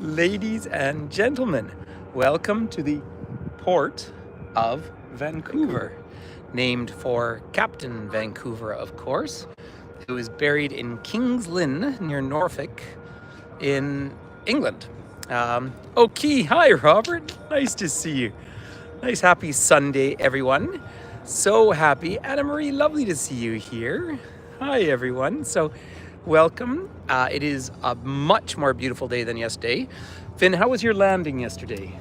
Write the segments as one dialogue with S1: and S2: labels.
S1: Ladies and gentlemen, welcome to the port of Vancouver, named for Captain Vancouver, of course, who is buried in King's Lynn near Norfolk in England. Okay, hi Robert, nice to see you. Nice happy Sunday, everyone. So happy. Anna Marie, lovely to see you here. Hi, everyone. So, welcome. It is a much more beautiful day than yesterday. Finn, how was your landing yesterday?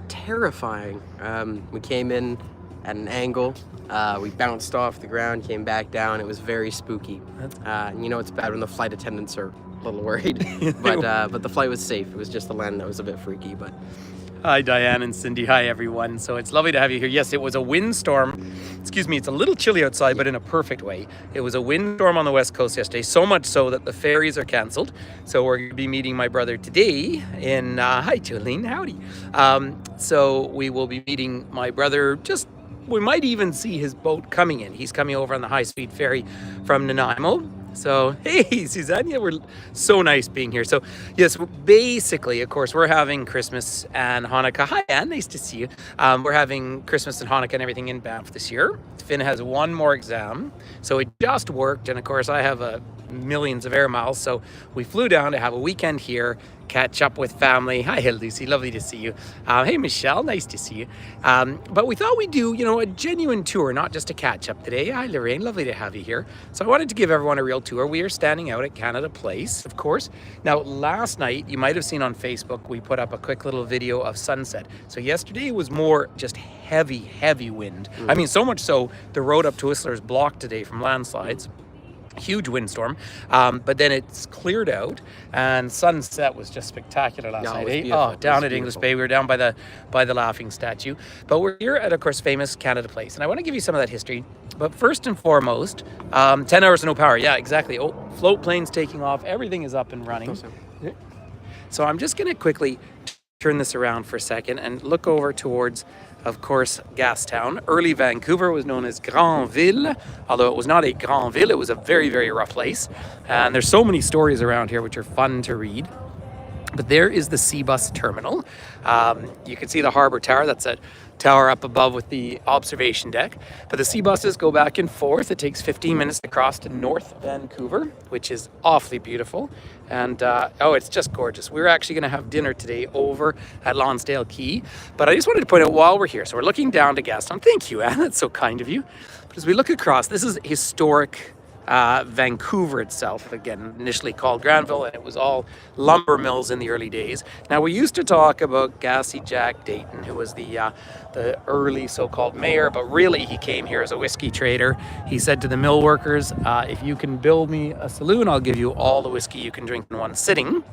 S2: Terrifying. We came in at an angle. We bounced off the ground, came back down. It was very spooky. It's bad when the flight attendants are a little worried, but the flight was safe. It was just the land that was a bit freaky, but.
S1: Hi, Diane and Cindy. Hi, everyone. So it's lovely to have you here. Yes, it was a windstorm. Excuse me, it's a little chilly outside, but in a perfect way. It was a windstorm on the west coast yesterday, so much so that the ferries are canceled. So we're going to be meeting my brother today in, hi, Jolene, howdy. So we will be meeting my brother we might even see his boat coming in. He's coming over on the high-speed ferry from Nanaimo. So, hey, Susanna, we're so nice being here. So, yes, basically, of course, we're having Christmas and Hanukkah. Hi, Anne, nice to see you. We're having Christmas and Hanukkah and everything in Banff this year. Finn has one more exam, so it just worked. And, of course, I have millions of air miles, so we flew down to have a weekend here, catch up with family. Hi, Lucy, lovely to see you. Hey, Michelle, nice to see you. But we thought we'd do, a genuine tour, not just a catch up today. Hi, Lorraine, lovely to have you here. So I wanted to give everyone a real tour. We are standing out at Canada Place, of course. Now, last night, you might have seen on Facebook, we put up a quick little video of sunset. So yesterday was more just heavy wind. I mean, so much so, the road up to Whistler is blocked today from landslides. Huge windstorm, but then it's cleared out, and sunset was just spectacular last night. Down at English Bay, we were down by the Laughing Statue. But we're here at, of course, famous Canada Place, and I want to give you some of that history. But first and foremost, 10 hours of no power. Yeah, exactly. Oh, float planes taking off. Everything is up and running. So I'm just going to quickly turn this around for a second and look over towards, of course, Gastown. Early Vancouver was known as Grandville, although it was not a Grandville, it was a very, very rough place. And there's so many stories around here which are fun to read. But there is the sea bus terminal. You can see the harbor tower. That's a tower up above with the observation deck. But the sea buses go back and forth. It takes 15 minutes to cross to North Vancouver, which is awfully beautiful. And, it's just gorgeous. We're actually going to have dinner today over at Lonsdale Quay. But I just wanted to point out while we're here, so we're looking down to Gastown. Thank you, Anne. That's so kind of you. But as we look across, this is historic Vancouver itself, again, initially called Granville, and it was all lumber mills in the early days. Now, we used to talk about Gassy Jack Dayton, who was the early so-called mayor, but really he came here as a whiskey trader. He said to the mill workers, if you can build me a saloon, I'll give you all the whiskey you can drink in one sitting.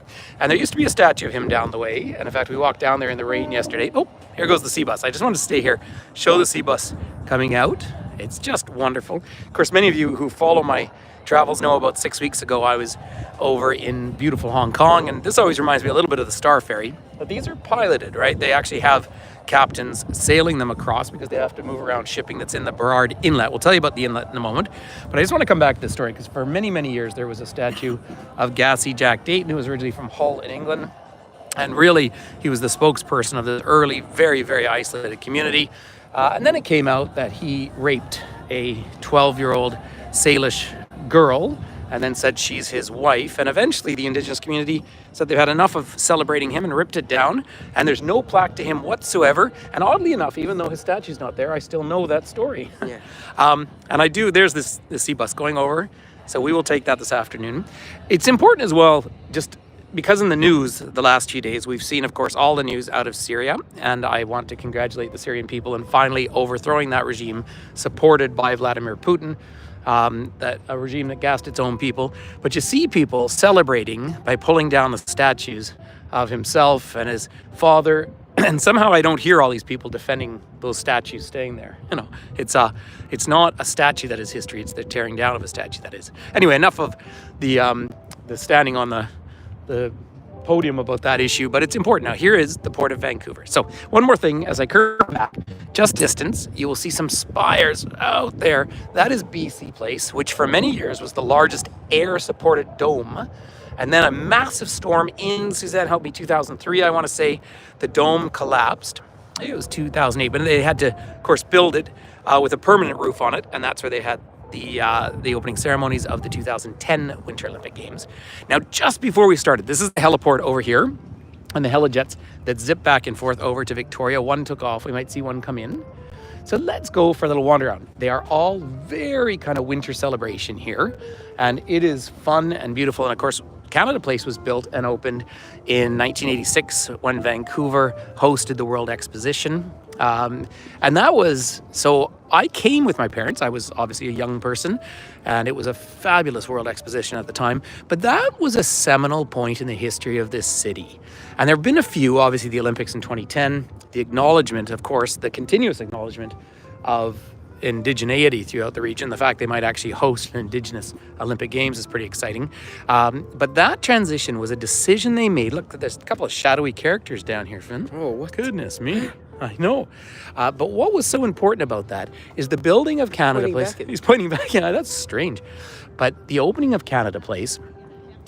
S1: And there used to be a statue of him down the way, and in fact, we walked down there in the rain yesterday. Oh, here goes the sea bus. I just wanted to stay here, show the sea bus coming out. It's just wonderful. Of course, many of you who follow my travels know about 6 weeks ago I was over in beautiful Hong Kong, and this always reminds me a little bit of the Star Ferry. But these are piloted, right? They actually have captains sailing them across because they have to move around shipping that's in the Burrard Inlet. We'll tell you about the inlet in a moment. But I just want to come back to this story because for many, many years there was a statue of Gassy Jack Dayton, who was originally from Hull in England. And really, he was the spokesperson of the early, very, very isolated community. And then it came out that he raped a 12-year-old Salish girl and then said she's his wife. And eventually the Indigenous community said they've had enough of celebrating him and ripped it down. And there's no plaque to him whatsoever. And oddly enough, even though his statue's not there, I still know that story.
S2: Yeah.
S1: And there's this sea bus going over. So we will take that this afternoon. It's important as well, just because in the news the last few days, we've seen, of course, all the news out of Syria. And I want to congratulate the Syrian people in finally overthrowing that regime supported by Vladimir Putin, a regime that gassed its own people. But you see people celebrating by pulling down the statues of himself and his father. And somehow I don't hear all these people defending those statues staying there. It's not a statue that is history. It's the tearing down of a statue that is. Anyway, enough of the standing on the podium about that issue, but it's important. Now, here is the Port of Vancouver. So one more thing, as I curve back, just distance, you will see some spires out there. That is BC Place, which for many years was the largest air-supported dome And then a massive storm in, Suzanne, help me, 2003, I want to say, the dome collapsed. It was 2008, but they had to, of course, build it with a permanent roof on it, and that's where they had the opening ceremonies of the 2010 Winter Olympic Games. Now, just before we started, this is the heliport over here, and the helijets that zip back and forth over to Victoria. One took off. We might see one come in. So let's go for a little wander around. They are all very kind of winter celebration here, and it is fun and beautiful. And of course, Canada Place was built and opened in 1986 when Vancouver hosted the World Exposition. And that was, so I came with my parents. I was obviously a young person, and it was a fabulous World Exposition at the time. But that was a seminal point in the history of this city. And there have been a few, obviously the Olympics in 2010, the acknowledgement, of course, the continuous acknowledgement of indigeneity throughout the region. The fact they might actually host an Indigenous Olympic Games is pretty exciting. But that transition was a decision they made. Look, there's a couple of shadowy characters down here, Finn.
S2: Oh, what?
S1: Goodness me. I know. But what was so important about that is the building of Canada Place. He's pointing back. Yeah, that's strange. But the opening of Canada Place,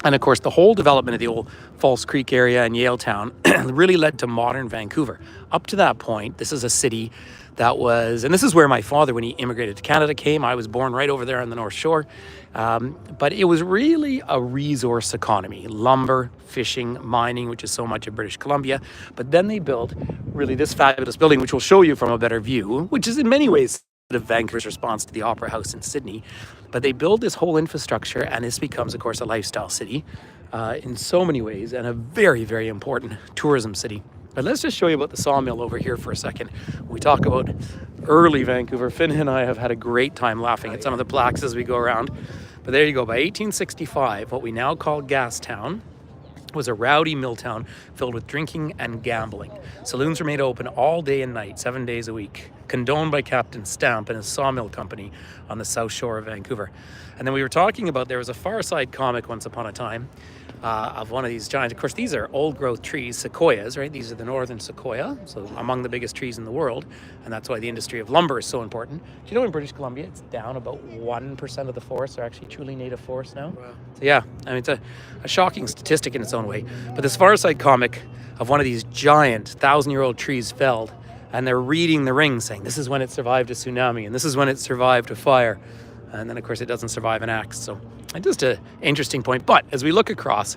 S1: and of course the whole development of the old False Creek area and Yaletown really led to modern Vancouver. Up to that point, this is a city that was, and this is where my father, when he immigrated to Canada, came. I was born right over there on the North Shore. But it was really a resource economy, lumber, fishing, mining, which is so much of British Columbia. But then they built really this fabulous building, which we'll show you from a better view, which is in many ways of Vancouver's response to the Opera House in Sydney. But they build this whole infrastructure, and this becomes, of course, a lifestyle city in so many ways, and a very, very important tourism city. But let's just show you about the sawmill over here for a second. We talk about early Vancouver. Finn and I have had a great time laughing at some of the plaques as we go around. But there you go. By 1865, what we now call Gastown was a rowdy mill town filled with drinking and gambling. Saloons were made open all day and night, 7 days a week, condoned by Captain Stamp and his sawmill company on the south shore of Vancouver. And then we were talking about, there was a Far Side comic once upon a time of one of these giants. Of course, these are old growth trees, sequoias, right? These are the northern sequoia, so among the biggest trees in the world. And that's why the industry of lumber is so important. Do you know in British Columbia, it's down about 1% of the forests are actually truly native forests now? Wow. So yeah, I mean, it's a shocking statistic in its own way. But this Far Side comic of one of these giant 1,000-year-old trees felled, and they're reading the ring saying, this is when it survived a tsunami, and this is when it survived a fire. And then, of course, it doesn't survive an axe. So just an interesting point. But as we look across,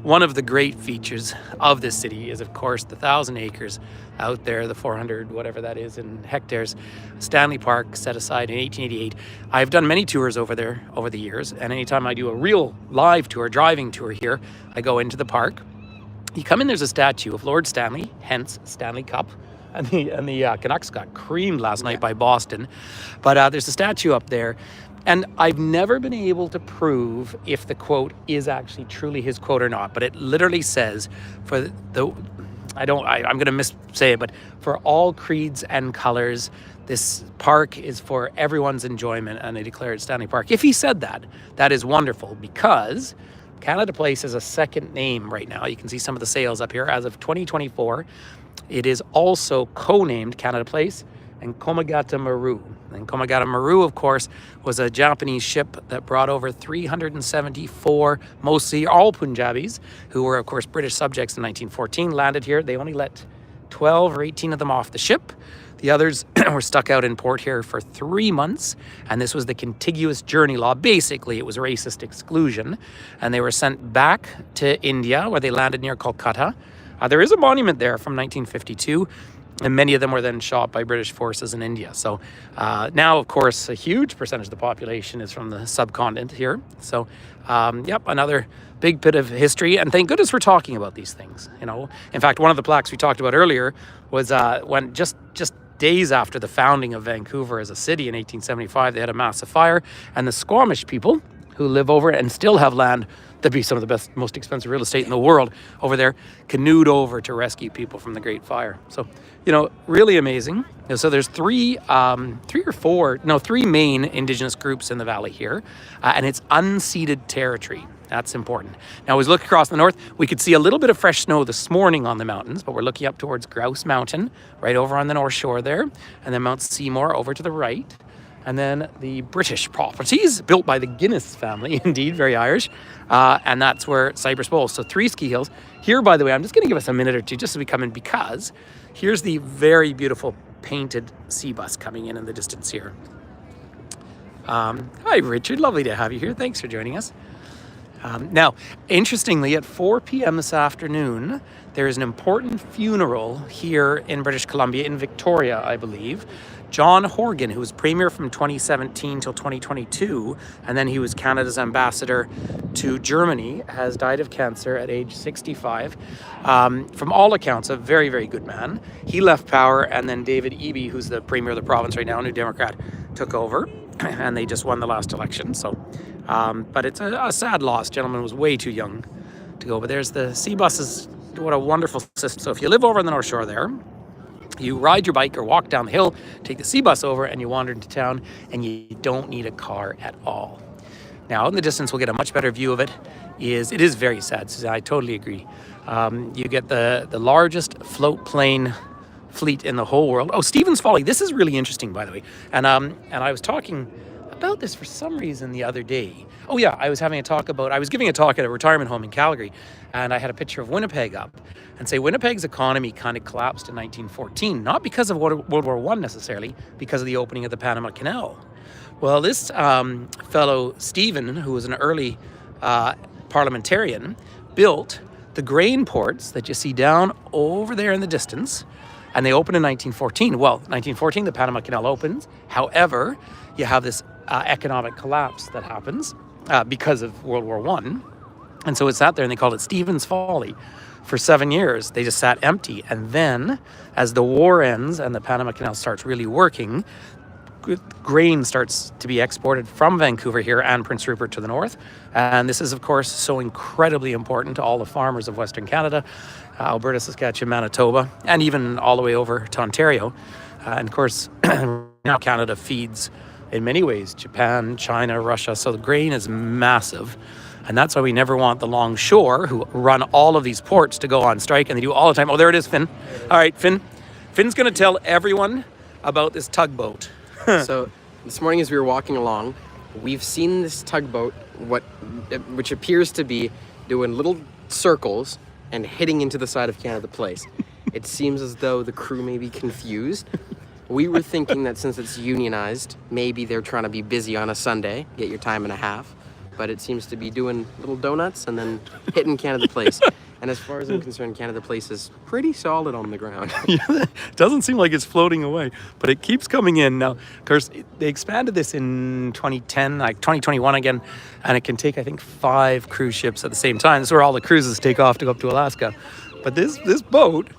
S1: one of the great features of this city is, of course, the 1,000 acres out there, the 400, whatever that is, in hectares. Stanley Park, set aside in 1888. I've done many tours over there over the years. And anytime I do a real live tour, driving tour here, I go into the park. You come in, there's a statue of Lord Stanley, hence Stanley Cup. And the Canucks got creamed last night by Boston. But there's a statue up there. And I've never been able to prove if the quote is actually truly his quote or not. But it literally says, I'm going to missay it, but for all creeds and colors, this park is for everyone's enjoyment. And they declared Stanley Park. If he said that, that is wonderful, because Canada Place is a second name right now. You can see some of the sales up here. As of 2024, it is also co-named Canada Place and Komagata Maru. And Komagata Maru, of course, was a Japanese ship that brought over 374, mostly all Punjabis, who were, of course, British subjects in 1914, landed here. They only let 12 or 18 of them off the ship. The others were stuck out in port here for 3 months, and this was the contiguous journey law. Basically, it was racist exclusion, and they were sent back to India, where they landed near Kolkata. There is a monument there from 1952, and many of them were then shot by British forces in India. So now, of course, a huge percentage of the population is from the subcontinent here. So, yep, another big bit of history. And thank goodness we're talking about these things. You know, in fact, one of the plaques we talked about earlier was when just days after the founding of Vancouver as a city in 1875, they had a massive fire, and the Squamish people who live over and still have land that'd be some of the best, most expensive real estate in the world over there, canoed over to rescue people from the Great Fire. So, you know, really amazing. So there's three main Indigenous groups in the valley here, and it's unceded territory. That's important. Now, as we look across the north, we could see a little bit of fresh snow this morning on the mountains, but we're looking up towards Grouse Mountain, right over on the North Shore there, and then Mount Seymour over to the right. And then the British properties, built by the Guinness family, indeed, very Irish. And that's where Cypress Bowls. So 3 ski hills. Here, by the way, I'm just going to give us a minute or two just as we come in, because here's the very beautiful painted sea bus coming in the distance here. Hi, Richard. Lovely to have you here. Thanks for joining us. Now, interestingly, at 4 p.m. this afternoon, there is an important funeral here in British Columbia, in Victoria, I believe. John Horgan, who was Premier from 2017 till 2022, and then he was Canada's ambassador to Germany, has died of cancer at age 65. From all accounts, a very, very good man. He left power, and then David Eby, who's the Premier of the province right now, a New Democrat, took over, and they just won the last election. So, but it's a sad loss. Gentleman was way too young to go. But there's the sea buses. What a wonderful system. So if you live over on the North Shore there, you ride your bike or walk down the hill, take the sea bus over, and you wander into town, and you don't need a car at all. Now, in the distance, we'll get a much better view of it. It is very sad, Susan. I totally agree. You get the largest float plane fleet in the whole world. Oh, Stephen's Folly. This is really interesting, by the way. And I was talking about this for some reason the other day. Oh yeah, I was giving a talk at a retirement home in Calgary, and I had a picture of Winnipeg up, and say Winnipeg's economy kind of collapsed in 1914, not because of World War I necessarily, because of the opening of the Panama Canal. Well, this fellow Stephen, who was an early parliamentarian, built the grain ports that you see down over there in the distance, and they opened in 1914. Well, 1914, the Panama Canal opens. However, you have this economic collapse that happens because of World War I. And so it sat there, and they called it Stephen's Folly. For 7 years, they just sat empty. And then, as the war ends and the Panama Canal starts really working, grain starts to be exported from Vancouver here and Prince Rupert to the north. And this is, of course, so incredibly important to all the farmers of Western Canada, Alberta, Saskatchewan, Manitoba, and even all the way over to Ontario. And of course, now Canada feeds, in many ways, Japan, China, Russia. So the grain is massive. And that's why we never want the Longshore, who run all of these ports, to go on strike. And they do all the time. Oh, there it is, Finn. All right, Finn. Finn's going to tell everyone about this tugboat.
S2: So this morning as we were walking along, we've seen this tugboat, which appears to be doing little circles and hitting into the side of Canada Place. It seems as though the crew may be confused. We were thinking that since it's unionized, maybe they're trying to be busy on a Sunday, get your time and a half. But it seems to be doing little donuts and then hitting Canada Place. And as far as I'm concerned, Canada Place is pretty solid on the ground.
S1: Yeah, it doesn't seem like it's floating away, but it keeps coming in. Now, of course, they expanded this in 2010, like 2021 again, and it can take, I think, 5 cruise ships at the same time. This is where all the cruises take off to go up to Alaska. But this boat,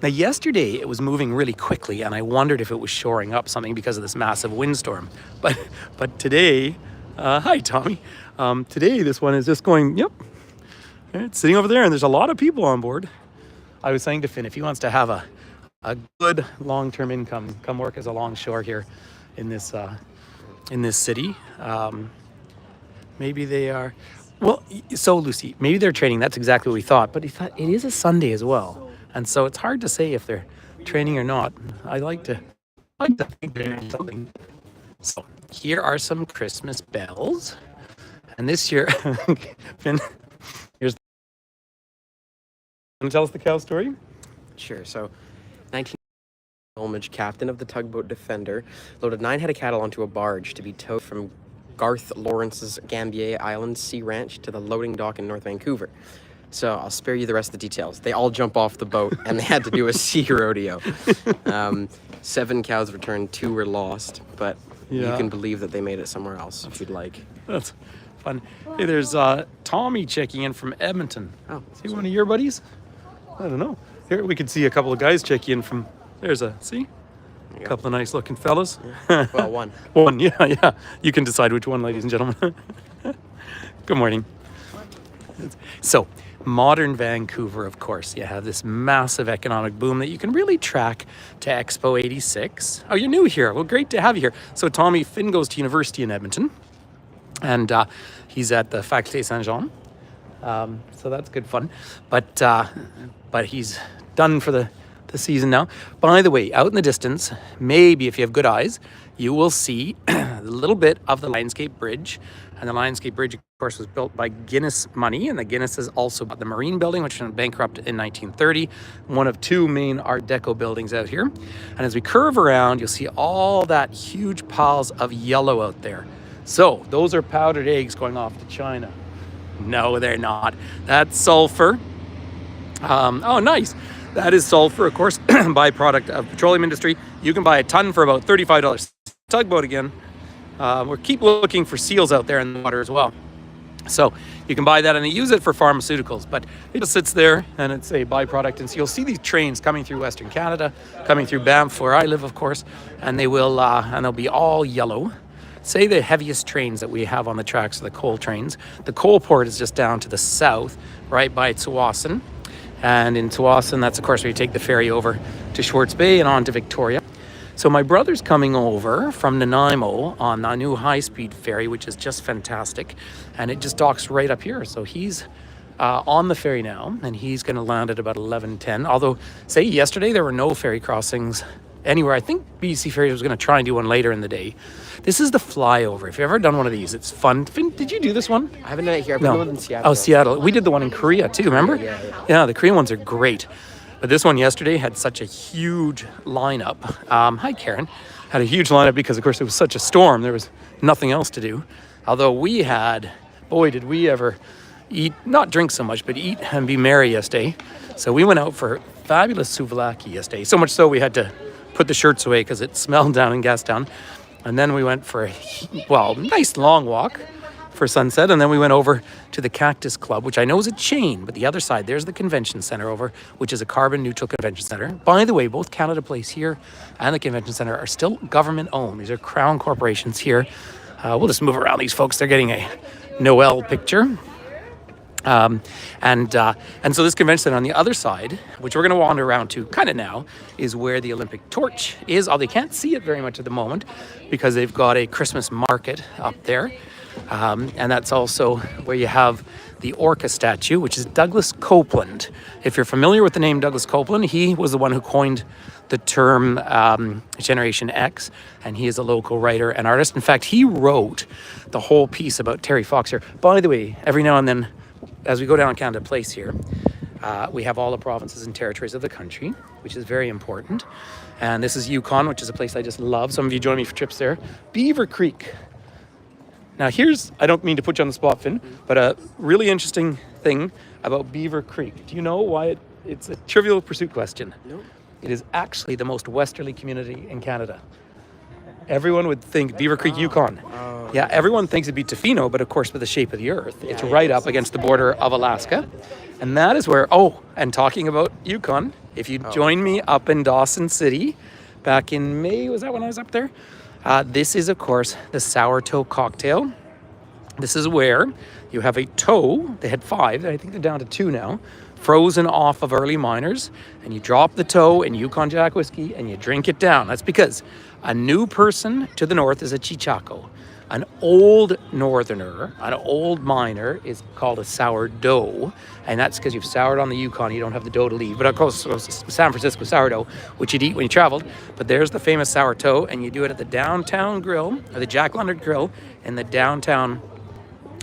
S1: now yesterday it was moving really quickly, and I wondered if it was shoring up something because of this massive windstorm. But today, hi Tommy. Today this one is just going, yep. It's sitting over there, and there's a lot of people on board. I was saying to Finn, if he wants to have a good long-term income, come work as a longshore here in this city. Maybe they are. Well, so Lucy, maybe they're training. That's exactly what we thought. But he thought it is a Sunday as well, and so it's hard to say if they're training or not. I like to think they're doing something. So here are some Christmas bells, and this year, Finn. Want to tell us the cow story?
S2: Sure. So, 19 Olmage, captain of the tugboat Defender, loaded 9 head of cattle onto a barge to be towed from Garth Lawrence's Gambier Island Sea Ranch to the loading dock in North Vancouver. So I'll spare you the rest of the details. They all jump off the boat, and they had to do a sea rodeo. 7 cows returned, 2 were lost, but you can believe that they made it somewhere else if you'd like.
S1: That's fun. Hey, there's Tommy checking in from Edmonton.
S2: Oh,
S1: is he one of your buddies? I don't know. Here we can see a couple of guys check in from. There's a couple of nice looking fellas.
S2: Yeah. Well, one.
S1: One, yeah. You can decide which one, ladies and gentlemen. Good morning. So, modern Vancouver, of course, you have this massive economic boom that you can really track to Expo 86. Oh, you're new here. Well, great to have you here. So, Tommy, Finn goes to university in Edmonton, and he's at the Faculté Saint-Jean. So that's good fun. But he's done for the the season now. By the way, out in the distance, maybe if you have good eyes, you will see a little bit of the Lionsgate Bridge. And the Lionsgate Bridge, of course, was built by Guinness money. And the Guinnesses also bought the Marine Building, which went bankrupt in 1930. One of two main Art Deco buildings out here. And as we curve around, you'll see all that huge piles of yellow out there. So those are powdered eggs going off to China. No, they're not. That's sulfur. Oh, nice. That is sulfur, of course, byproduct of petroleum industry. You can buy a ton for about $35. Tugboat again. We keep looking for seals out there in the water as well. So you can buy that and they use it for pharmaceuticals, but it just sits there and it's a byproduct. And so you'll see these trains coming through Western Canada, coming through Banff, where I live, of course, and they'll be all yellow. Say the heaviest trains that we have on the tracks are the coal trains. The coal port is just down to the south, right by Tsawwassen. And in Tsawwassen, that's of course where you take the ferry over to Schwartz Bay and on to Victoria. So my brother's coming over from Nanaimo on a new high-speed ferry, which is just fantastic. And it just docks right up here. So he's on the ferry now, and he's going to land at about 11:10. Although, say yesterday, there were no ferry crossings anywhere. I think BC Ferries was going to try and do one later in the day. This is the flyover. If you've ever done one of these, it's fun. Finn, did you do this one?
S2: I haven't done it here. I've done one in Seattle.
S1: Oh, Seattle. We did the one in Korea too, remember? Yeah, the Korean ones are great. But this one yesterday had such a huge lineup. Hi, Karen. Had a huge lineup because, of course, it was such a storm. There was nothing else to do. Although we had, boy, did we ever eat, not drink so much, but eat and be merry yesterday. So we went out for fabulous souvlaki yesterday. So much so we had to put the shirts away because it smelled down in Gastown. And then we went for a, nice long walk for sunset. And then we went over to the Cactus Club, which I know is a chain, but the other side, there's the convention center over, which is a carbon neutral convention center. By the way, both Canada Place here and the convention center are still government owned. These are crown corporations here. We'll just move around these folks. They're getting a Noel picture. And so this convention center on the other side, which we're going to wander around to kind of now, is where the Olympic torch is. Although they can't see it very much at the moment because they've got a Christmas market up there. And that's also where you have the Orca statue, which is Douglas Copeland. If you're familiar with the name Douglas Copeland, he was the one who coined the term Generation X, and he is a local writer and artist. In fact, he wrote the whole piece about Terry Fox here. By the way, every now and then, as we go down Canada Place here, we have all the provinces and territories of the country, which is very important. And this is Yukon, which is a place I just love. Some of you join me for trips there. Beaver Creek. Now I don't mean to put you on the spot, Finn, but a really interesting thing about Beaver Creek. Do you know why it's a Trivial Pursuit question?
S2: No.
S1: It is actually the most westerly community in Canada. Everyone would think Beaver Creek, Yukon. Yeah, everyone thinks it'd be Tofino, but of course with the shape of the earth. It's right up against the border of Alaska. And that is where, and talking about Yukon, if you join me up in Dawson City back in May, was that when I was up there? This is, of course, the sour toe cocktail. This is where you have a toe. They had 5. I think they're down to 2 now. Frozen off of early miners. And you drop the toe in Yukon Jack whiskey and you drink it down. That's because a new person to the north is a chichaco. An old northerner, an old miner, is called a sourdough, and that's because you've soured on the Yukon, you don't have the dough to leave. But of course, San Francisco sourdough, which you'd eat when you traveled. But there's the famous sour toe, and you do it at the downtown grill, or the Jack Leonard Grill, in the downtown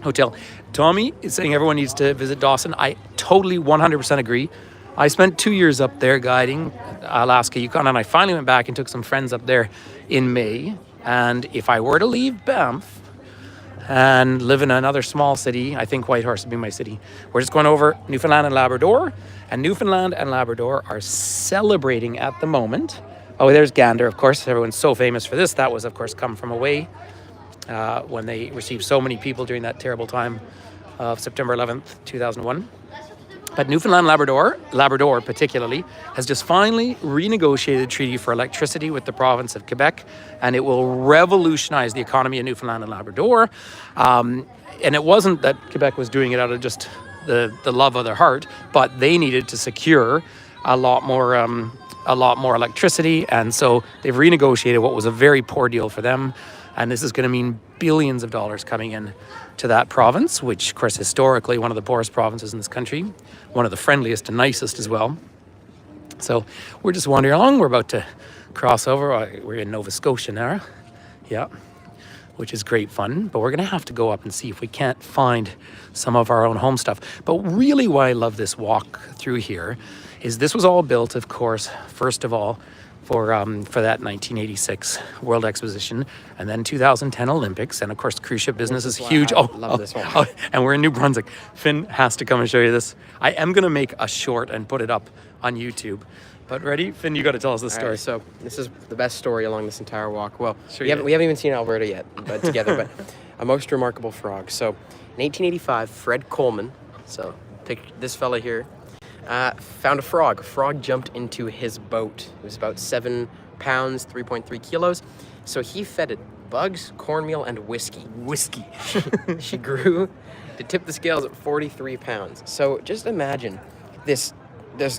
S1: hotel. Tommy is saying everyone needs to visit Dawson. I totally 100% agree. I spent 2 years up there guiding Alaska, Yukon, and I finally went back and took some friends up there in May. And if I were to leave Banff and live in another small city, I think Whitehorse would be my city. We're just going over Newfoundland and Labrador. And Newfoundland and Labrador are celebrating at the moment. Oh, there's Gander, of course. Everyone's so famous for this. That was, of course, Come From Away when they received so many people during that terrible time of September 11th, 2001. But Newfoundland Labrador particularly, has just finally renegotiated a treaty for electricity with the province of Quebec, and it will revolutionize the economy of Newfoundland and Labrador. And it wasn't that Quebec was doing it out of just the love of their heart, but they needed to secure a lot more electricity, and so they've renegotiated what was a very poor deal for them. And this is going to mean billions of dollars coming in to that province, which, of course, historically one of the poorest provinces in this country, one of the friendliest and nicest as well. So we're just wandering along. We're about to cross over. We're in Nova Scotia now. Yeah, which is great fun. But we're going to have to go up and see if we can't find some of our own home stuff. But really why I love this walk through here is this was all built, of course, first of all, for that 1986 World Exposition, and then 2010 Olympics, and of course the cruise ship business is huge.
S2: I love this one.
S1: And we're in New Brunswick. Finn has to come and show you this. I am going to make a short and put it up on YouTube. But ready, Finn? You got to tell us the story.
S2: Right, so this is the best story along this entire walk. Well,
S1: Sure
S2: we haven't even seen Alberta yet, but together. But a most remarkable frog. So in 1885, Fred Coleman, so pick this fella here, found a frog. A frog jumped into his boat. It was about 7 pounds, 3.3 kilos. So he fed it bugs, cornmeal, and whiskey.
S1: Whiskey.
S2: She grew to tip the scales at 43 pounds. So just imagine this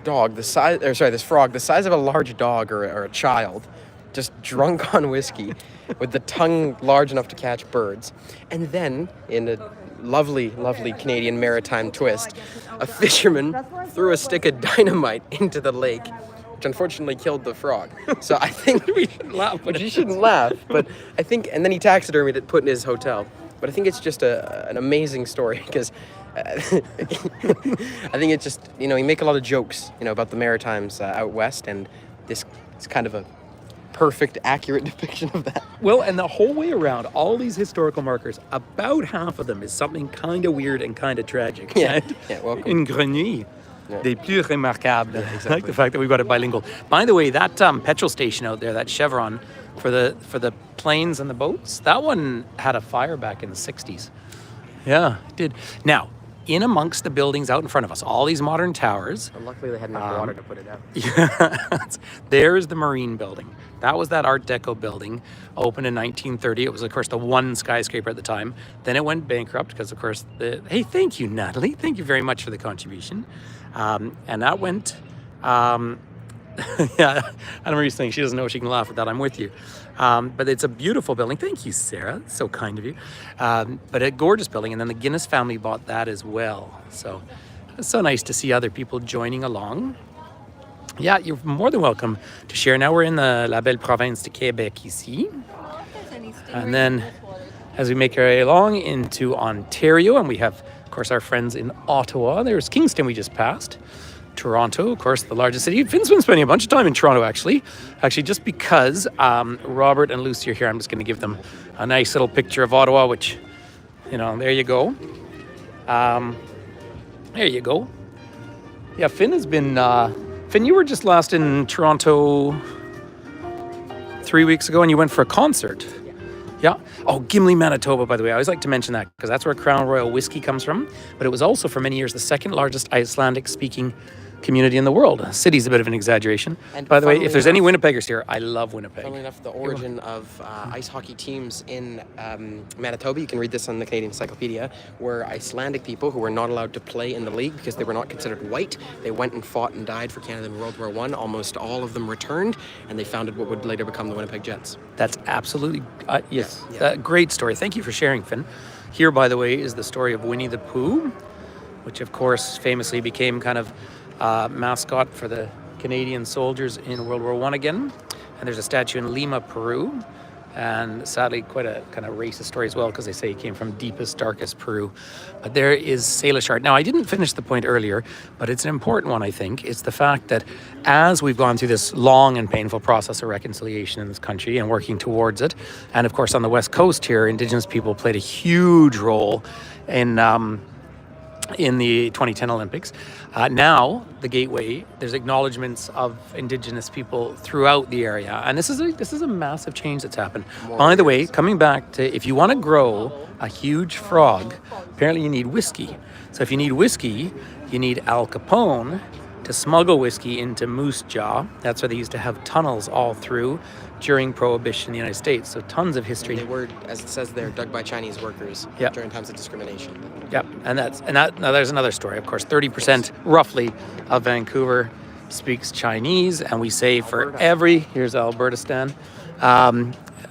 S2: frog, the size of a large dog or a child, just drunk on whiskey, with the tongue large enough to catch birds. And then, in a lovely, lovely Canadian maritime twist, a fisherman threw a stick of dynamite into the lake, which unfortunately killed the frog. So I think
S1: We shouldn't laugh, but
S2: you shouldn't laugh, but I think, and then he taxidermied it, put in his hotel. But I think it's just an amazing story because I think it's just, you make a lot of jokes, about the Maritimes out west, and this is kind of a perfect, accurate depiction of that.
S1: Well, and the whole way around, all these historical markers, about half of them is something kind of weird and kind of tragic.
S2: Yeah,
S1: Right?
S2: yeah, welcome.
S1: Une grenouille.
S2: Yeah.
S1: Des plus remarquables.
S2: Yeah,
S1: I like
S2: exactly.
S1: the fact that we've got it bilingual. By the way, that petrol station out there, that Chevron for the planes and the boats, that one had a fire back in the 60s. Yeah, it did. Now, in amongst the buildings out in front of us, all these modern towers,
S2: But luckily they had enough water to put it out.
S1: yeah, there's the Marine building. That was that Art Deco building, opened in 1930. It was, of course, the one skyscraper at the time. Then it went bankrupt because, of course, hey, thank you, Natalie. Thank you very much for the contribution. And that went, yeah, Anna Marie's saying she doesn't know she can laugh at that. I'm with you. But it's a beautiful building. Thank you, Sarah. It's so kind of you. But a gorgeous building. And then the Guinness family bought that as well. So it's so nice to see other people joining along. Yeah, you're more than welcome to share. Now we're in the La Belle Province de Québec ici. And then as we make our way along into Ontario, and we have, of course, our friends in Ottawa. There's Kingston we just passed. Toronto, of course, the largest city. Finn's been spending a bunch of time in Toronto, actually. Actually, just because Robert and Lucy are here, I'm just going to give them a nice little picture of Ottawa, which, there you go. There you go. Yeah, Finn has been... Finn, you were just last in Toronto 3 weeks ago, and you went for a concert. Yeah. Oh, Gimli, Manitoba, by the way. I always like to mention that because that's where Crown Royal whiskey comes from. But it was also for many years the second largest Icelandic-speaking community in the world. City's a bit of an exaggeration.
S2: And
S1: by the way,
S2: funnily
S1: if there's any Winnipeggers here, I love Winnipeg.
S2: Funnily enough, the origin of ice hockey teams in Manitoba, you can read this on the Canadian Encyclopedia, were Icelandic people who were not allowed to play in the league because they were not considered white. They went and fought and died for Canada in World War I. Almost all of them returned, and they founded what would later become the Winnipeg Jets.
S1: That's absolutely, yes,
S2: Yeah.
S1: Great story. Thank you for sharing, Finn. Here, by the way, is the story of Winnie the Pooh, which, of course, famously became kind of mascot for the Canadian soldiers in World War I again. And there's a statue in Lima, Peru. And sadly, quite a kind of racist story as well, because they say he came from deepest, darkest Peru. But there is Salish art. Now, I didn't finish the point earlier, but it's an important one, I think. It's the fact that as we've gone through this long and painful process of reconciliation in this country and working towards it, and of course on the West Coast here, Indigenous people played a huge role in the 2010 Olympics. Now, the Gateway, there's acknowledgements of Indigenous people throughout the area. And this is a massive change that's happened. By the way, coming back to, if you want to grow a huge frog, apparently you need whiskey. So if you need whiskey, you need Al Capone to smuggle whiskey into Moose Jaw. That's where they used to have tunnels all through during Prohibition in the United States. So tons of history.
S2: They were, as it says there, dug by Chinese workers
S1: Yep.
S2: during times of discrimination.
S1: Yep, and now there's another story. Of course, 30% roughly of Vancouver speaks Chinese, and we say for here's Alberta Stan,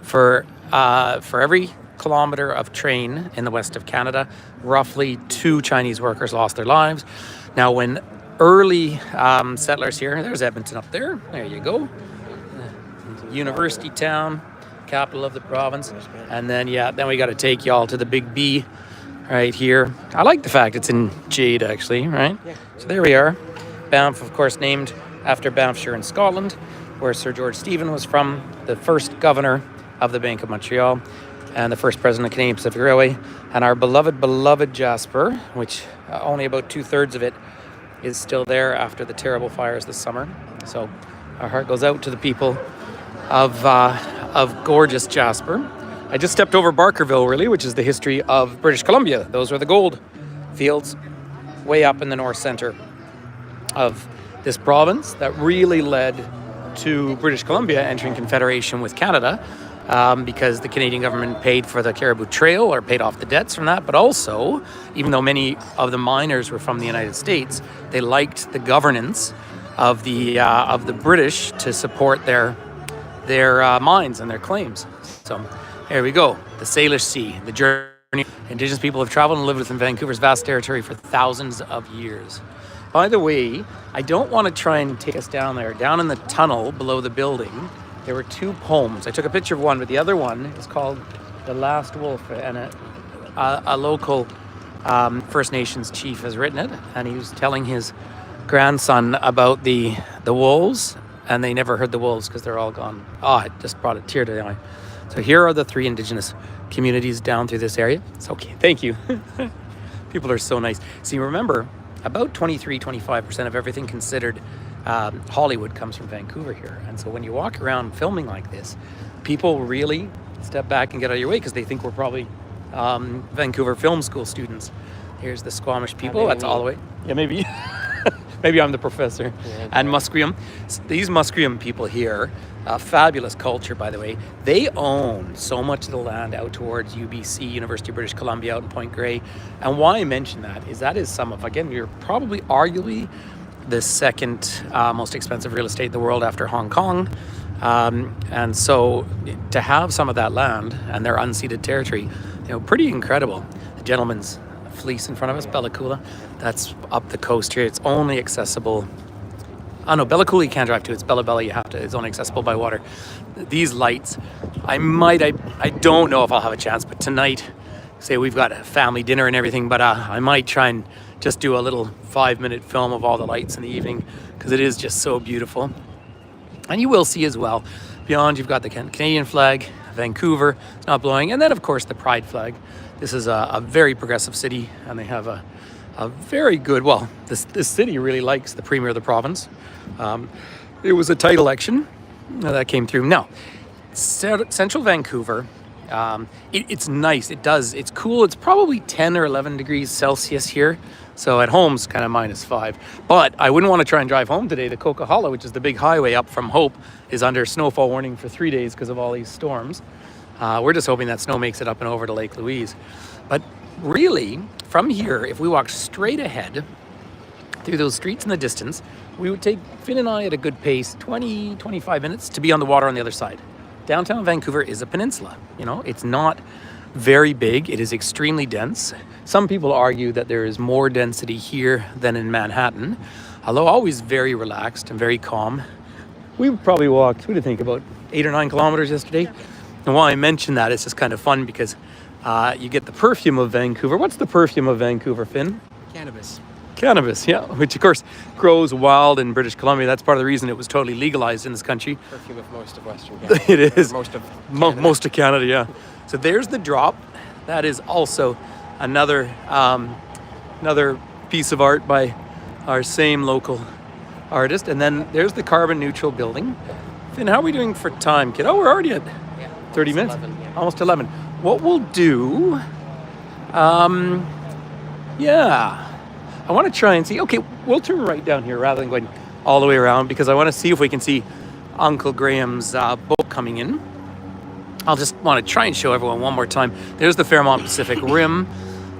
S1: for every kilometer of train in the west of Canada, roughly 2 Chinese workers lost their lives. Now, when early settlers here. There's Edmonton up there. There you go. University town, capital of the province. And then, then we got to take y'all to the Big B right here. I like the fact it's in jade, actually, right?
S2: Yeah.
S1: So there we are. Banff, of course, named after Banffshire in Scotland, where Sir George Stephen was from, the first governor of the Bank of Montreal, and the first president of Canadian Pacific Railway. And our beloved Jasper, which only about 2/3 of it is still there after the terrible fires this summer. So our heart goes out to the people of gorgeous Jasper. I just stepped over Barkerville, really, which is the history of British Columbia. Those are the gold fields way up in the north center of this province that really led to British Columbia entering confederation with Canada, because the Canadian government paid for the Caribou Trail, or paid off the debts from that. But also, even though many of the miners were from the United States, they liked the governance of the British to support their mines and their claims. So here we go, the Salish Sea, the journey. Indigenous people have traveled and lived within Vancouver's vast territory for thousands of years. By the way, I don't want to try and take us down there. Down in the tunnel below the building, there were 2 poems. I took a picture of one, but the other one is called The Last Wolf, and a local First Nations chief has written it, and he was telling his grandson about the wolves, and they never heard the wolves because they're all gone. It just brought a tear to the eye. So here are the 3 Indigenous communities down through this area. It's okay, thank you. People are so nice. See, remember, about 23-25% of everything considered Hollywood comes from Vancouver here. And so when you walk around filming like this, people really step back and get out of your way because they think we're probably Vancouver Film School students. Here's the Squamish people. That's all the way. Yeah, maybe. Maybe I'm the professor. Yeah, and Musqueam. These Musqueam people here, fabulous culture, by the way. They own so much of the land out towards UBC, University of British Columbia, out in Point Grey. And why I mention that is some of, again, you're probably arguably the second most expensive real estate in the world after Hong Kong. And so to have some of that land and their unceded territory, pretty incredible. The gentleman's fleece in front of us, Bella Coola, that's up the coast here. It's only accessible. Oh no, Bella Coola you can't drive to. It's Bella Bella. It's only accessible by water. These lights, I don't know if I'll have a chance, but tonight, say we've got a family dinner and everything, but I might try and just do a little 5-minute film of all the lights in the evening, because it is just so beautiful. And you will see as well, beyond you've got the Canadian flag, Vancouver, it's not blowing, and then of course the Pride flag. This is a very progressive city, and they have a very good, this city really likes the Premier of the province. It was a tight election that came through. Now, central Vancouver, it's nice, it's cool. It's probably 10 or 11 degrees Celsius here. So at home it's kind of -5. But I wouldn't want to try and drive home today. The Coquihalla, which is the big highway up from Hope, is under snowfall warning for 3 days because of all these storms. We're just hoping that snow makes it up and over to Lake Louise. But really, from here, if we walk straight ahead through those streets in the distance, we would take Finn and I at a good pace, 20-25 minutes to be on the water on the other side. Downtown Vancouver is a peninsula. It's not very big. It is extremely dense. Some people argue that there is more density here than in Manhattan, although always very relaxed and very calm. We probably walked, what do you think, about 8 or 9 kilometers yesterday? And why I mention that, it's just kind of fun because you get the perfume of Vancouver. What's the perfume of Vancouver, Finn? Cannabis, yeah, which of course grows wild in British Columbia. That's part of the reason it was totally legalized in this country.
S2: Perfume of most of Western Canada.
S1: It is.
S2: Most of
S1: Canada, yeah. So there's the drop. That is also another piece of art by our same local artist. And then there's the carbon neutral building. Finn, how are we doing for time, kid? Oh, we're already at 30 minutes.
S2: 11, yeah.
S1: Almost 11. What we'll do, I want to try and see. Okay, we'll turn right down here rather than going all the way around, because I want to see if we can see Uncle Graham's boat coming in. I'll just want to try and show everyone one more time. There's the Fairmont Pacific Rim,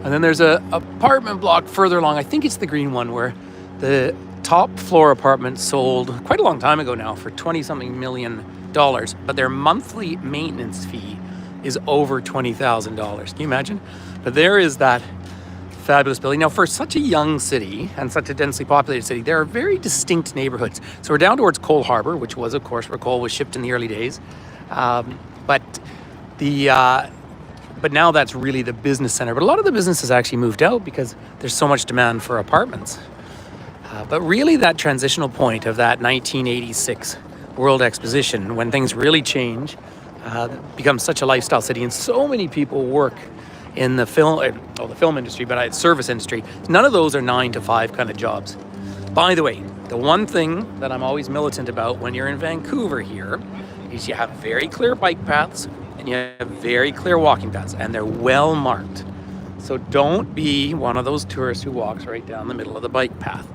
S1: and then there's a apartment block further along. I think it's the green one, where the top floor apartment sold quite a long time ago now for $20-something million, but their monthly maintenance fee is over $20,000. Can you imagine? But there is that Fabulous building. Now, for such a young city and such a densely populated city, there are very distinct neighborhoods. So we're down towards Coal Harbor, which was, of course, where coal was shipped in the early days. But now that's really the business center. But a lot of the businesses actually moved out because there's so much demand for apartments. But really that transitional point of that 1986 World Exposition, when things really change, becomes such a lifestyle city, and so many people work in the film industry, but service industry. None of those are 9 to 5 kind of jobs. By the way, the one thing that I'm always militant about when you're in Vancouver here is you have very clear bike paths and you have very clear walking paths, and they're well marked. So don't be one of those tourists who walks right down the middle of the bike path.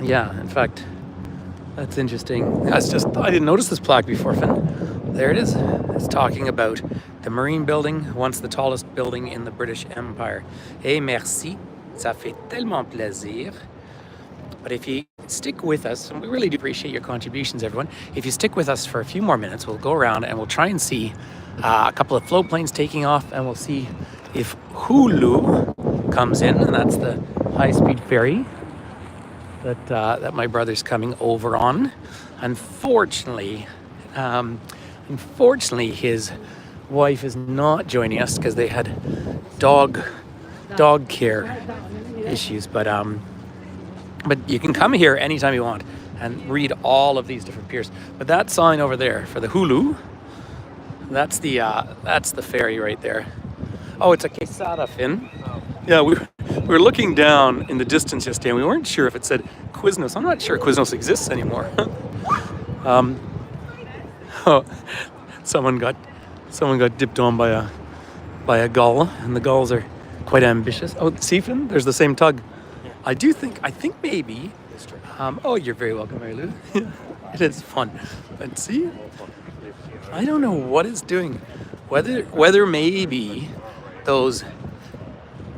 S1: Yeah, in fact, that's interesting. I didn't notice this plaque before, Finn. There it is. It's talking about the Marine Building, once the tallest building in the British Empire. Et merci, ça fait tellement plaisir. But if you stick with us, and we really do appreciate your contributions, everyone. If you stick with us for a few more minutes, we'll go around and we'll try and see a couple of float planes taking off, and we'll see if Hulu comes in, and that's the high-speed ferry that my brother's coming over on. Unfortunately, his wife is not joining us because they had dog care issues. But you can come here anytime you want and read all of these different piers. But that sign over there for the Hulu, that's the ferry right there. Oh, it's a quesada, Finn. Yeah, we were looking down in the distance yesterday, and we weren't sure if it said Quiznos. I'm not sure Quiznos exists anymore. Someone got dipped on by a gull, and the gulls are quite ambitious. Oh, see, Finn, there's the same tug. I think maybe. Oh, you're very welcome, Mary Lou. It is fun. And see, I don't know what it's doing. Whether maybe those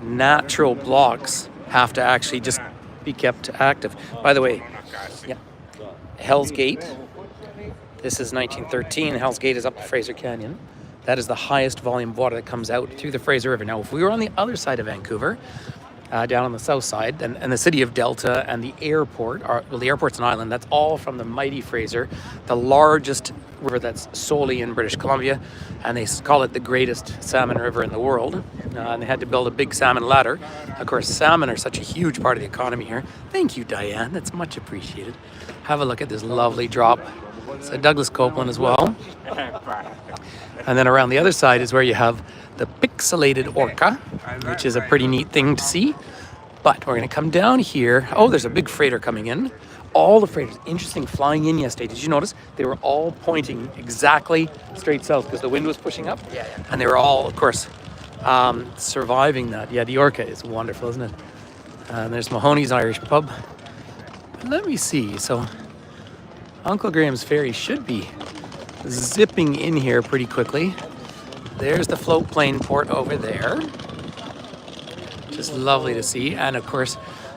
S1: natural blocks have to actually just be kept active. By the way, yeah, Hell's Gate. This is 1913. Hell's Gate is up the Fraser Canyon. That is the highest volume of water that comes out through the Fraser River. Now, if we were on the other side of Vancouver, down on the south side, and the city of Delta and the airport, the airport's an island, that's all from the mighty Fraser, the largest river that's solely in British Columbia, and they call it the greatest salmon river in the world. And they had to build a big salmon ladder. Of course, salmon are such a huge part of the economy here. Thank you, Diane. That's much appreciated. Have a look at this lovely drop. It's a Douglas Copeland as well. And then around the other side is where you have the pixelated orca, which is a pretty neat thing to see. But we're going to come down here. Oh, there's a big freighter coming in. All the freighters, interesting, flying in yesterday. Did you notice? They were all pointing exactly straight south because the wind was pushing up. Yeah. And they were all, of course, surviving that. Yeah, the orca is wonderful, isn't it? And there's Mahoney's Irish Pub. Let me see. So Uncle Graham's Ferry should be zipping in here pretty quickly. There's the float plane port over there. Just lovely to see. And of course,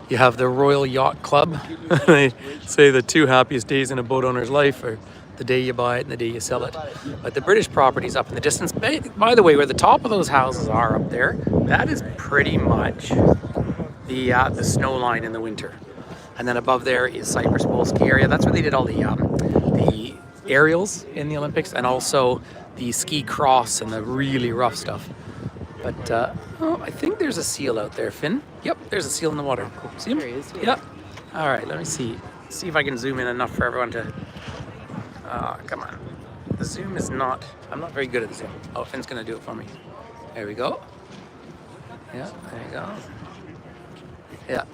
S1: you have the Royal Yacht Club. They say the 2 happiest days in a boat owner's life are the day you buy it and the day you sell it. But the British property's up in the distance. By the way, where the top of those houses are up there, that is pretty much the snow line in the winter. And then above there is Cypress Bowl ski area. That's where they did all the aerials in the Olympics, and also the ski cross and the really rough stuff. But I think there's a seal out there, Finn. Yep, there's a seal in the water. See him?
S2: There he is.
S1: Yep. All right, let me see if I can zoom in enough for everyone to. Come on. The zoom is not. I'm not very good at the zoom. Oh, Finn's gonna do it for me. There we go. Yeah, there you go. Yeah.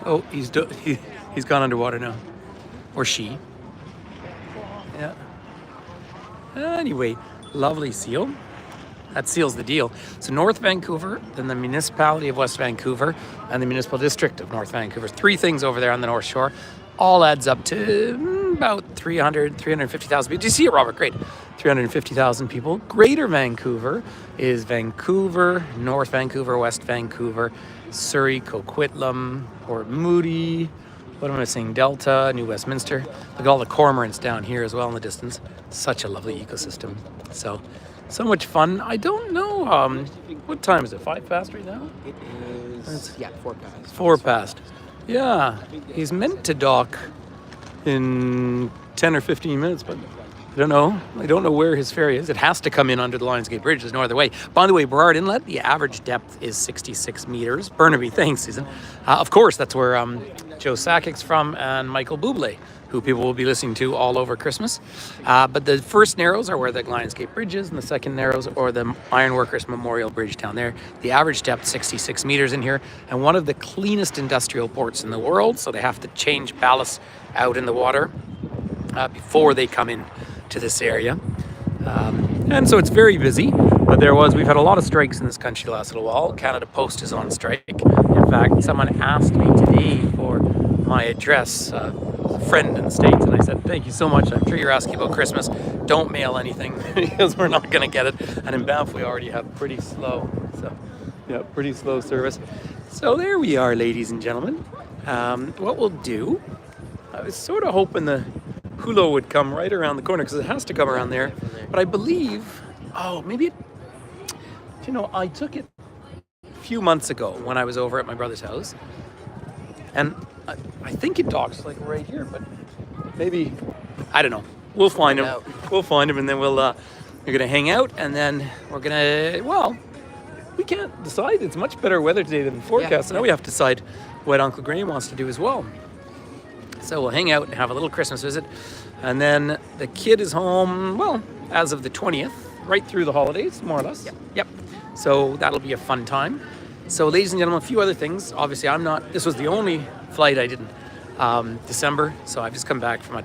S1: Oh, he's gone underwater now, or she. Yeah. Anyway, lovely seal. That seals the deal. So North Vancouver, then the municipality of West Vancouver, and the municipal district of North Vancouver. 3 things over there on the North Shore. All adds up to about 350,000 people. Do you see it, Robert? Great. 350,000 people. Greater Vancouver is Vancouver, North Vancouver, West Vancouver, Surrey, Coquitlam, Port Moody. What am I saying? Delta, New Westminster. Look at all the cormorants down here as well in the distance. Such a lovely ecosystem. So much fun. I don't know What time is it? 5 past right now?
S2: It is, yeah, 4 past.
S1: 4 past. Yeah, he's meant to dock in 10 or 15 minutes, but I don't know. I don't know where his ferry is. It has to come in under the Lionsgate Bridge. There's no other way. By the way, Burrard Inlet, the average depth is 66 meters. Burnaby, thanks, Susan. Of course, that's where Joe Sakic's from and Michael Bublé, who people will be listening to all over Christmas. But the first narrows are where the Lionsgate Bridge is, and the second narrows are the Ironworkers Memorial Bridge down there. The average depth, 66 meters in here, and one of the cleanest industrial ports in the world, so they have to change ballast out in the water before they come in to this area. And so it's very busy, but we've had a lot of strikes in this country the last little while. Canada Post is on strike. In fact, someone asked me today for my address, a friend in the States, and I said, thank you so much. I'm sure you're asking about Christmas. Don't mail anything because we're not going to get it. And in Banff, we already have pretty slow service. So there we are, ladies and gentlemen. What we'll do, I was sort of hoping the Hulo would come right around the corner because it has to come around there. But I believe, I took it a few months ago when I was over at my brother's house. And I think it docks like right here, but maybe, I don't know. We'll find him. We'll find him, and then we're going to hang out, and then we're going to, we can't decide. It's much better weather today than the forecast.
S2: Yeah.
S1: So now we have to decide what Uncle Graham wants to do as well. So we'll hang out and have a little Christmas visit. And then the kid is home, as of the 20th, right through the holidays, more or less. Yep. So that'll be a fun time. So ladies and gentlemen, a few other things. Obviously, this was the only flight I did in December. So I've just come back from a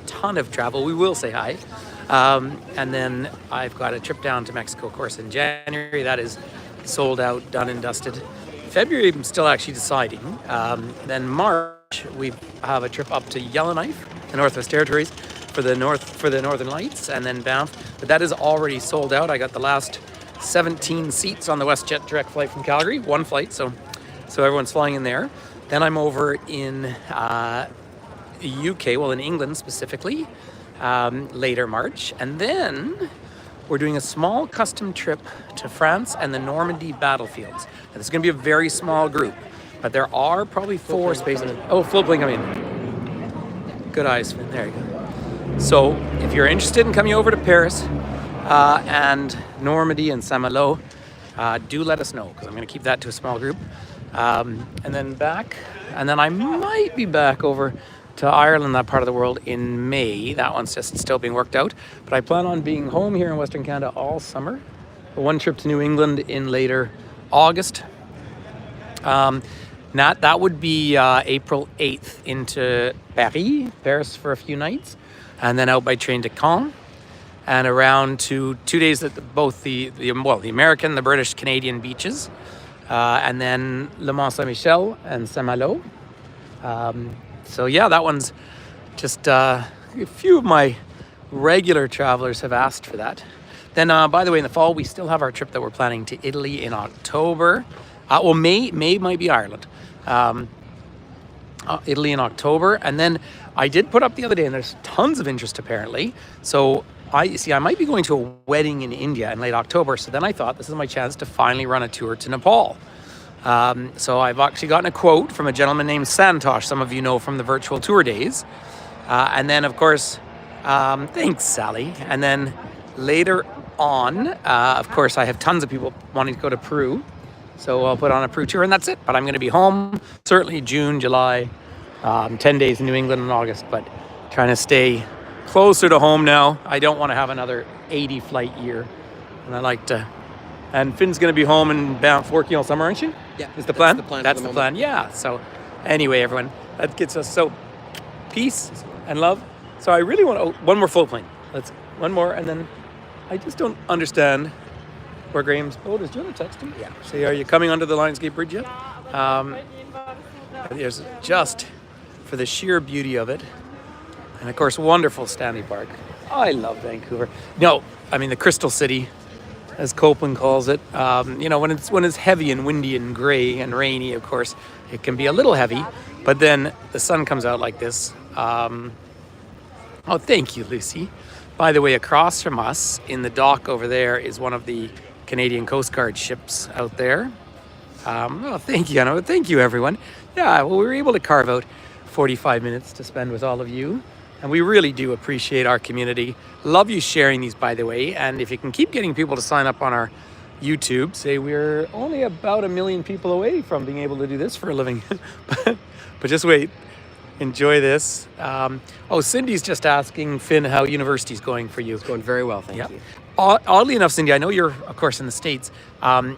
S1: ton of travel. We will say hi. And then I've got a trip down to Mexico, of course, in January. That is sold out, done and dusted. February, I'm still actually deciding. Then March, we have a trip up to Yellowknife, the Northwest Territories, for the Northern Lights, and then Banff. But that is already sold out. I got the last 17 seats on the WestJet direct flight from Calgary, one flight, so everyone's flying in there. Then I'm over in the UK, in England specifically, later March, and then we're doing a small custom trip to France and the Normandy battlefields. And it's going to be a very small group, but there are probably 4 spaces. Oh, full plane coming in. Good eyes, Finn. There you go. So if you're interested in coming over to Paris and Normandy and Saint-Malo, do let us know, because I'm going to keep that to a small group. And then I might be back over to Ireland, that part of the world, in May. That one's just still being worked out. But I plan on being home here in Western Canada all summer. One trip to New England in later August. That would be April 8th into Paris for a few nights, and then out by train to Caen, and around to 2 days at both the American, the British, Canadian beaches, and then Le Mont Saint-Michel and Saint-Malo. That one's just a few of my regular travelers have asked for that. Then, by the way, in the fall, we still have our trip that we're planning to Italy in October. May might be Ireland. Italy in October. And then I did put up the other day, and there's tons of interest apparently. So I might be going to a wedding in India in late October. So then I thought this is my chance to finally run a tour to Nepal. So I've actually gotten a quote from a gentleman named Santosh, some of you know from the virtual tour days. And then, of course, thanks, Sally. And then later on, of course, I have tons of people wanting to go to Peru. So I'll put on a Peru tour, and that's it. But I'm going to be home, certainly June, July, 10 days in New England in August, but trying to stay closer to home now. I don't want to have another 80 flight year. And Finn's going to be home in Banff working all summer, aren't you?
S2: Yeah.
S1: Is the plan?
S2: That's the plan,
S1: yeah. So anyway, everyone, that gets us. So peace and love. So I really want one more full plane. One more, and then I just don't understand where Graham's boat is. Do you want to text him?
S2: Yeah.
S1: Say, are you coming under the Lionsgate Bridge yet? There's just for the sheer beauty of it. And of course, wonderful Stanley Park. I love Vancouver. No, I mean the Crystal City, as Copeland calls it. When it's heavy and windy and gray and rainy, of course, it can be a little heavy. But then the sun comes out like this. Thank you, Lucy. By the way, across from us in the dock over there is one of the Canadian Coast Guard ships out there. Well, thank you, Anna. Thank you, everyone. Yeah, well, we were able to carve out 45 minutes to spend with all of you. And we really do appreciate our community. Love you sharing these, by the way. And if you can keep getting people to sign up on our YouTube, say we're only about 1 million people away from being able to do this for a living. but just wait. Enjoy this. Cindy's just asking, Finn, how university's going for you.
S2: It's going very well, thank you.
S1: Oddly enough, Cindy, I know you're, of course, in the States.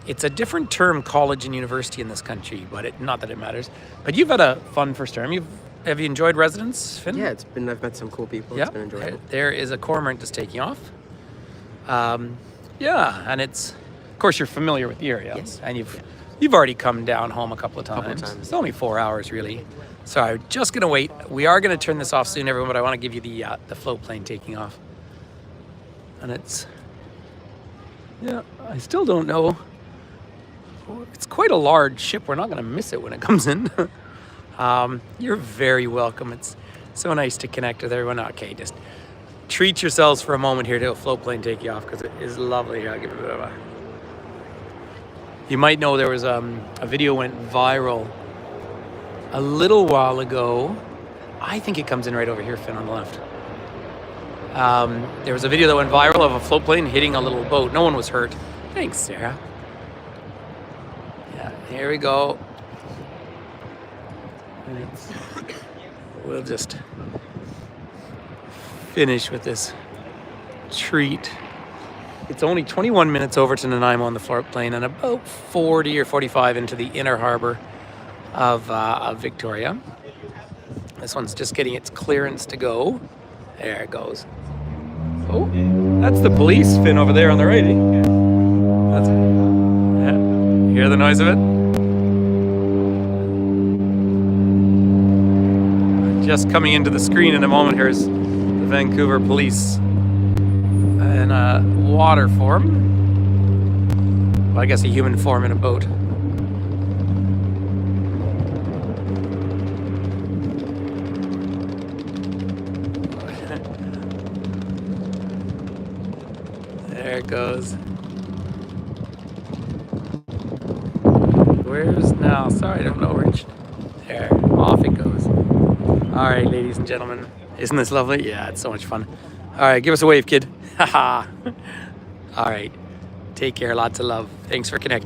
S1: It's a different term, college and university in this country, but not that it matters. But you've had a fun first term. Have you enjoyed residence, Finn?
S2: Yeah, I've met some cool people.
S1: Yeah,
S2: it's been enjoyable.
S1: There is a cormorant just taking off. Yeah, and it's, of course, you're familiar with the area.
S2: Yes.
S1: And you've already come down home a couple of times. It's only 4 hours, really. So I'm just going to wait. We are going to turn this off soon, everyone, but I want to give you the float plane taking off. And it's, yeah, I still don't know. It's quite a large ship. We're not going to miss it when it comes in. You're very welcome. It's so nice to connect with everyone. Okay, just treat yourselves for a moment here to a float plane take you off because it is lovely. Here, I'll give it a bit of a... You might know there was a video went viral a little while ago. I think it comes in right over here, Finn, on the left. There was a video that went viral of a float plane hitting a little boat. No one was hurt. Thanks, Sarah. Yeah, here we go. We'll just finish with this treat. It's only 21 minutes over to Nanaimo on the float plane and about 40 or 45 into the inner harbor of Victoria. This one's just getting its clearance to go. There it goes. Oh, that's the police fin over there on the right. Yeah. Hear the noise of it? Just coming into the screen in a moment, here's the Vancouver police in a water form. Well, I guess a human form in a boat. There it goes. Where's now? Sorry, I don't know where it's... There, off it goes. All right, ladies and gentlemen. Isn't this lovely? Yeah, it's so much fun. All right, give us a wave, kid. Haha. All right. Take care. Lots of love. Thanks for connecting.